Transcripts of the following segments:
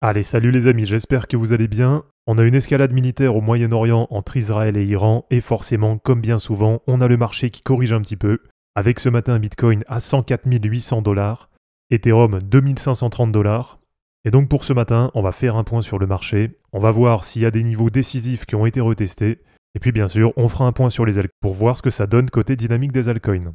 Allez, salut les amis, j'espère que vous allez bien. On a une escalade militaire au Moyen-Orient entre Israël et Iran, et forcément, comme bien souvent, on a le marché qui corrige un petit peu, avec ce matin un Bitcoin à 104 800 $, Ethereum 2530 $. Et donc pour ce matin, on va faire un point sur le marché, on va voir s'il y a des niveaux décisifs qui ont été retestés, et puis bien sûr, on fera un point sur les altcoins pour voir ce que ça donne côté dynamique des altcoins.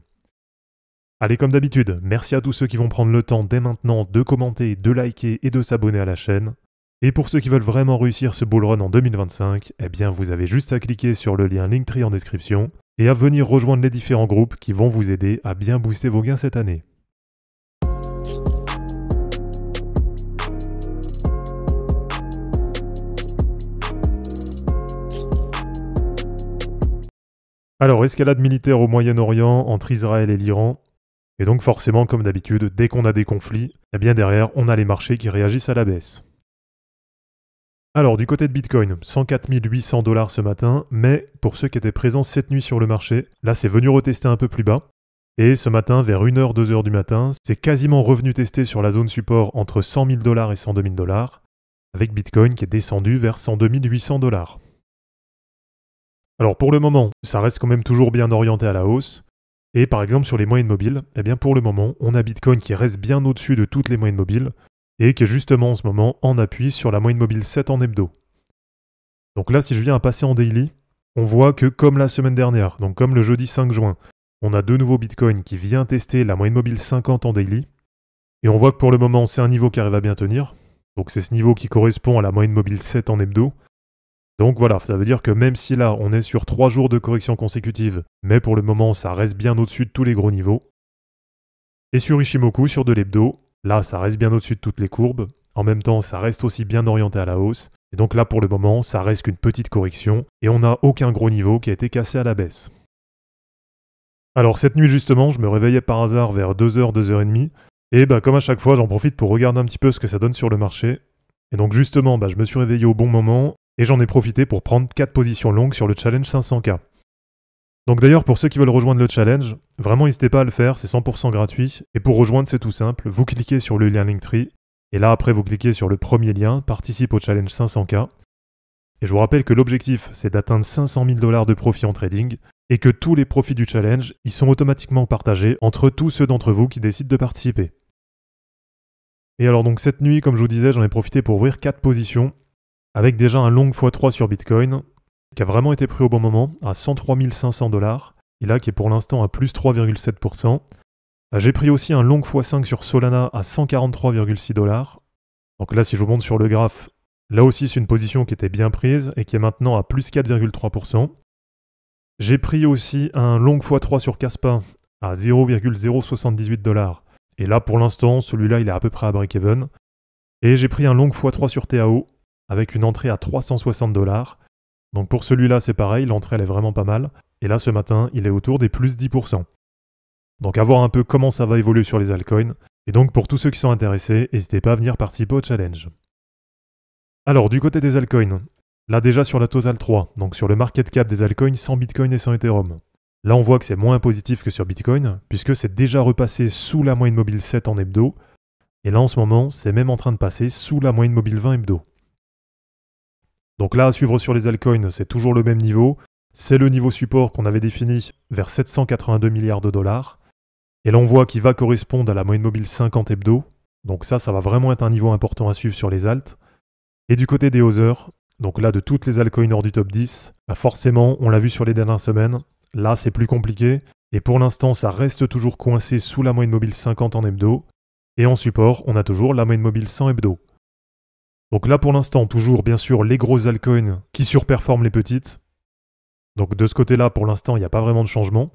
Allez, comme d'habitude, merci à tous ceux qui vont prendre le temps dès maintenant de commenter, de liker et de s'abonner à la chaîne. Et pour ceux qui veulent vraiment réussir ce bull run en 2025, eh bien vous avez juste à cliquer sur le lien Linktree en description et à venir rejoindre les différents groupes qui vont vous aider à bien booster vos gains cette année. Alors, escalade militaire au Moyen-Orient entre Israël et l'Iran. Et donc forcément, comme d'habitude, dès qu'on a des conflits, eh bien derrière, on a les marchés qui réagissent à la baisse. Alors, du côté de Bitcoin, 104 800 $ ce matin, mais pour ceux qui étaient présents cette nuit sur le marché, là c'est venu retester un peu plus bas. Et ce matin, vers 1h, 2h du matin, c'est quasiment revenu tester sur la zone support entre 100 000 $ et 102 000 $, avec Bitcoin qui est descendu vers 102 800 $. Alors pour le moment, ça reste quand même toujours bien orienté à la hausse. Et par exemple sur les moyennes mobiles, eh bien pour le moment, on a Bitcoin qui reste bien au-dessus de toutes les moyennes mobiles et qui est justement en ce moment en appui sur la moyenne mobile 7 en hebdo. Donc là, si je viens à passer en daily, on voit que comme la semaine dernière, donc comme le jeudi 5 juin, on a de nouveau Bitcoin qui vient tester la moyenne mobile 50 en daily. Et on voit que pour le moment, c'est un niveau qui arrive à bien tenir. Donc c'est ce niveau qui correspond à la moyenne mobile 7 en hebdo. Donc voilà, ça veut dire que même si là, on est sur 3 jours de correction consécutive, mais pour le moment, ça reste bien au-dessus de tous les gros niveaux. Et sur Ishimoku, sur de l'hebdo, là, ça reste bien au-dessus de toutes les courbes. En même temps, ça reste aussi bien orienté à la hausse. Et donc là, pour le moment, ça reste qu'une petite correction, et on n'a aucun gros niveau qui a été cassé à la baisse. Alors cette nuit, justement, je me réveillais par hasard vers 2h, 2h30, et comme à chaque fois, j'en profite pour regarder un petit peu ce que ça donne sur le marché. Et donc justement, je me suis réveillé au bon moment, et j'en ai profité pour prendre 4 positions longues sur le challenge 500K. Donc d'ailleurs, pour ceux qui veulent rejoindre le challenge, vraiment n'hésitez pas à le faire, c'est 100% gratuit. Et pour rejoindre, c'est tout simple, vous cliquez sur le lien Linktree, et là après vous cliquez sur le premier lien, participe au challenge 500K. Et je vous rappelle que l'objectif, c'est d'atteindre 500 000 $ de profit en trading, et que tous les profits du challenge, ils sont automatiquement partagés entre tous ceux d'entre vous qui décident de participer. Et alors donc cette nuit, comme je vous disais, j'en ai profité pour ouvrir 4 positions, avec déjà un long x3 sur Bitcoin, qui a vraiment été pris au bon moment, à 103 500 $, et là qui est pour l'instant à plus 3,7%. J'ai pris aussi un long x5 sur Solana à 143,6 $. Donc là, si je vous montre sur le graphe, là aussi c'est une position qui était bien prise, et qui est maintenant à plus 4,3%. J'ai pris aussi un long x3 sur Kaspa à 0,078 $, et là pour l'instant, celui-là il est à peu près à break-even. Et j'ai pris un long x3 sur TAO, avec une entrée à 360 $. Donc pour celui-là, c'est pareil, l'entrée elle est vraiment pas mal. Et là, ce matin, il est autour des plus 10%. Donc à voir un peu comment ça va évoluer sur les altcoins. Et donc pour tous ceux qui sont intéressés, n'hésitez pas à venir participer au challenge. Alors du côté des altcoins, là déjà sur la Total 3, donc sur le market cap des altcoins sans Bitcoin et sans Ethereum. Là on voit que c'est moins positif que sur Bitcoin, puisque c'est déjà repassé sous la moyenne mobile 7 en hebdo. Et là en ce moment, c'est même en train de passer sous la moyenne mobile 20 hebdo. Donc là, à suivre sur les altcoins, c'est toujours le même niveau. C'est le niveau support qu'on avait défini vers 782 milliards de $. Et là, on voit qu'il va correspondre à la moyenne mobile 50 hebdo. Donc ça va vraiment être un niveau important à suivre sur les alts. Et du côté des Others, donc là, de toutes les altcoins hors du top 10, forcément, on l'a vu sur les dernières semaines, là, c'est plus compliqué. Et pour l'instant, ça reste toujours coincé sous la moyenne mobile 50 en hebdo. Et en support, on a toujours la moyenne mobile 100 hebdo. Donc là pour l'instant, toujours bien sûr les grosses altcoins qui surperforment les petites. Donc de ce côté-là, pour l'instant, il n'y a pas vraiment de changement.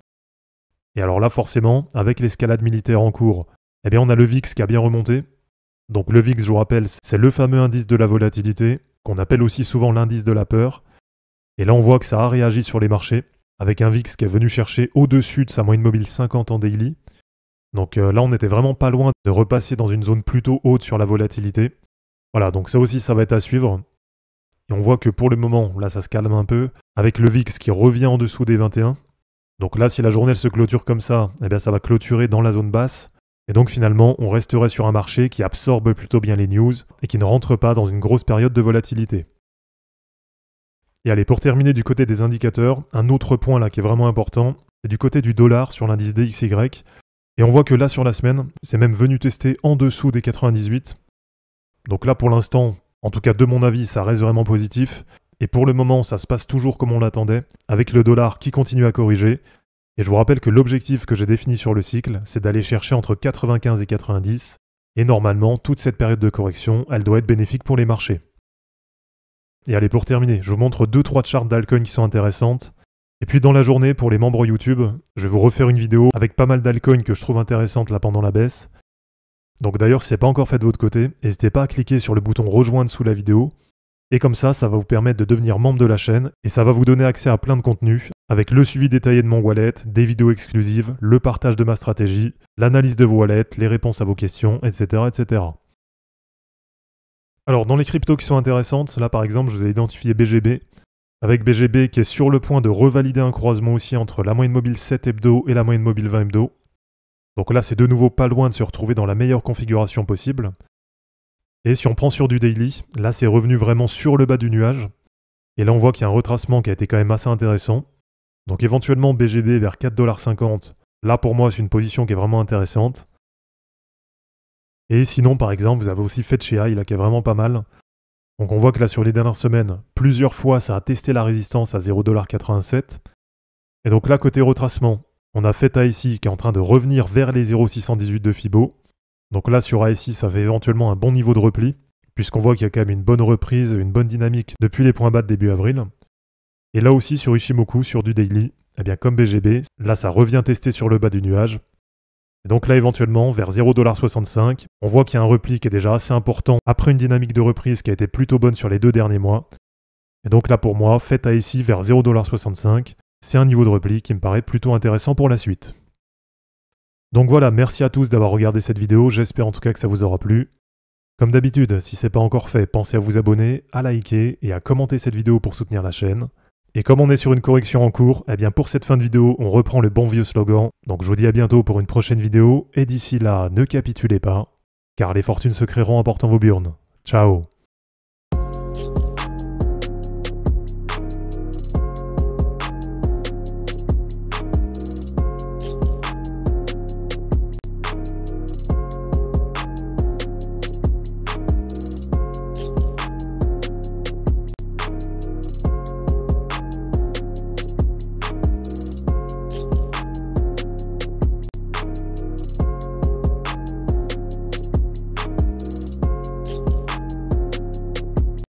Et alors là forcément, avec l'escalade militaire en cours, eh bien on a le VIX qui a bien remonté. Donc le VIX, je vous rappelle, c'est le fameux indice de la volatilité, qu'on appelle aussi souvent l'indice de la peur. Et là on voit que ça a réagi sur les marchés, avec un VIX qui est venu chercher au-dessus de sa moyenne mobile 50 en daily. Donc là on était vraiment pas loin de repasser dans une zone plutôt haute sur la volatilité. Voilà, donc ça aussi, ça va être à suivre. Et on voit que pour le moment, là, ça se calme un peu, avec le VIX qui revient en dessous des 21. Donc là, si la journée elle se clôture comme ça, eh bien ça va clôturer dans la zone basse. Et donc finalement, on resterait sur un marché qui absorbe plutôt bien les news et qui ne rentre pas dans une grosse période de volatilité. Et allez, pour terminer du côté des indicateurs, un autre point là qui est vraiment important, c'est du côté du dollar sur l'indice DXY. Et on voit que là sur la semaine, c'est même venu tester en dessous des 98. Donc là pour l'instant, en tout cas de mon avis, ça reste vraiment positif. Et pour le moment, ça se passe toujours comme on l'attendait, avec le dollar qui continue à corriger. Et je vous rappelle que l'objectif que j'ai défini sur le cycle, c'est d'aller chercher entre 95 et 90. Et normalement, toute cette période de correction, elle doit être bénéfique pour les marchés. Et allez, pour terminer, je vous montre 2-3 charts d'altcoins qui sont intéressantes. Et puis dans la journée, pour les membres YouTube, je vais vous refaire une vidéo avec pas mal d'altcoins que je trouve intéressantes là pendant la baisse. Donc d'ailleurs, si ce n'est pas encore fait de votre côté, n'hésitez pas à cliquer sur le bouton rejoindre sous la vidéo. Et comme ça va vous permettre de devenir membre de la chaîne et ça va vous donner accès à plein de contenus avec le suivi détaillé de mon wallet, des vidéos exclusives, le partage de ma stratégie, l'analyse de vos wallets, les réponses à vos questions, etc., etc. Alors dans les cryptos qui sont intéressantes, là par exemple, je vous ai identifié BGB, avec BGB qui est sur le point de revalider un croisement aussi entre la moyenne mobile 7 hebdo et la moyenne mobile 20 hebdo. Donc là, c'est de nouveau pas loin de se retrouver dans la meilleure configuration possible. Et si on prend sur du daily, là c'est revenu vraiment sur le bas du nuage. Et là on voit qu'il y a un retracement qui a été quand même assez intéressant. Donc éventuellement BGB vers 4,50$. Là pour moi c'est une position qui est vraiment intéressante. Et sinon par exemple vous avez aussi FetchAI là qui est vraiment pas mal. Donc on voit que là sur les dernières semaines, plusieurs fois ça a testé la résistance à 0,87$. Et donc là côté retracement, on a FetAI ici qui est en train de revenir vers les 0,618 de Fibo. Donc là, sur ASI, ça fait éventuellement un bon niveau de repli, puisqu'on voit qu'il y a quand même une bonne reprise, une bonne dynamique depuis les points bas de début avril. Et là aussi, sur Ichimoku, sur du daily, eh bien comme BGB, là ça revient tester sur le bas du nuage. Et donc là, éventuellement, vers 0,65$, on voit qu'il y a un repli qui est déjà assez important après une dynamique de reprise qui a été plutôt bonne sur les 2 derniers mois. Et donc là, pour moi, faites ASI vers 0,65$, c'est un niveau de repli qui me paraît plutôt intéressant pour la suite. Donc voilà, merci à tous d'avoir regardé cette vidéo, j'espère en tout cas que ça vous aura plu. Comme d'habitude, si ce n'est pas encore fait, pensez à vous abonner, à liker et à commenter cette vidéo pour soutenir la chaîne. Et comme on est sur une correction en cours, eh bien pour cette fin de vidéo, on reprend le bon vieux slogan. Donc je vous dis à bientôt pour une prochaine vidéo, et d'ici là, ne capitulez pas, car les fortunes se créeront en portant vos burnes. Ciao!